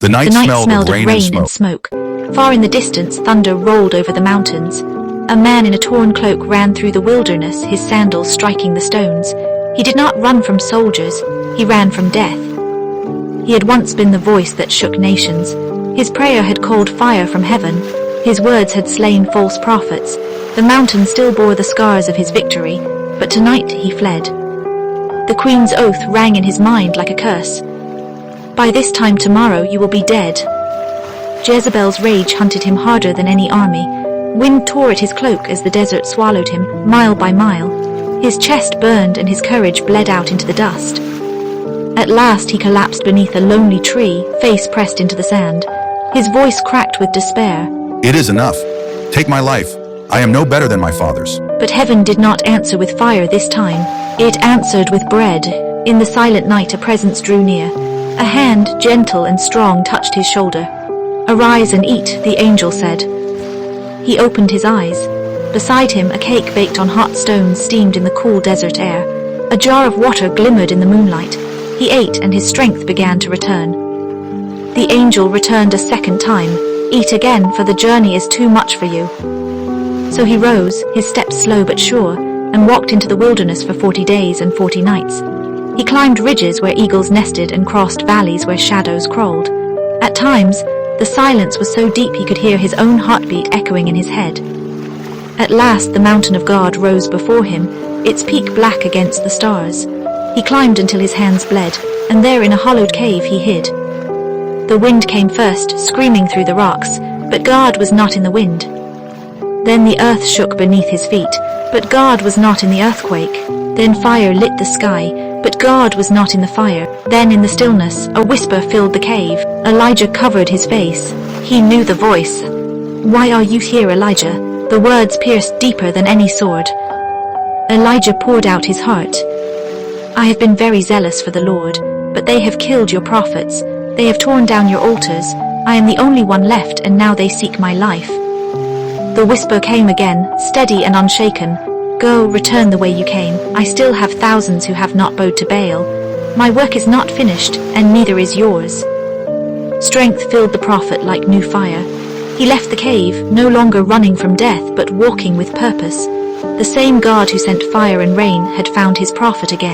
The night smelled of rain and smoke. Far in the distance, thunder rolled over the mountains. A man in a torn cloak ran through the wilderness, his sandals striking the stones. He did not run from soldiers, he ran from death. He had once been the voice that shook nations. His prayer had called fire from heaven. His words had slain false prophets. The mountain still bore the scars of his victory, but tonight he fled. The queen's oath rang in his mind like a curse. By this time tomorrow you will be dead. Jezebel's rage hunted him harder than any army. Wind tore at his cloak as the desert swallowed him, mile by mile. His chest burned and his courage bled out into the dust. At last he collapsed beneath a lonely tree, face pressed into the sand. His voice cracked with despair. It is enough. Take my life. I am no better than my fathers. But heaven did not answer with fire this time. It answered with bread. In the silent night a presence drew near. A hand, gentle and strong, touched his shoulder. "Arise and eat," the angel said. He opened his eyes. Beside him, a cake baked on hot stones steamed in the cool desert air. A jar of water glimmered in the moonlight. He ate and his strength began to return. The angel returned a second time. "Eat again, for the journey is too much for you." So he rose, his steps slow but sure, and walked into the wilderness for 40 days and 40 nights. He climbed ridges where eagles nested and crossed valleys where shadows crawled. At times, the silence was so deep he could hear his own heartbeat echoing in his head. At last the mountain of God rose before him, its peak black against the stars. He climbed until his hands bled, and there in a hollowed cave he hid. The wind came first, screaming through the rocks, but God was not in the wind. Then the earth shook beneath his feet, but God was not in the earthquake. Then fire lit the sky, but God was not in the fire. Then in the stillness, a whisper filled the cave. Elijah covered his face. He knew the voice. "Why are you here, Elijah?" The words pierced deeper than any sword. Elijah poured out his heart. "I have been very zealous for the Lord, but they have killed your prophets. They have torn down your altars. I am the only one left, and now they seek my life." The whisper came again, steady and unshaken. "Go, return the way you came. I still have thousands who have not bowed to Baal. My work is not finished, and neither is yours." Strength filled the prophet like new fire. He left the cave, no longer running from death, but walking with purpose. The same God who sent fire and rain had found his prophet again.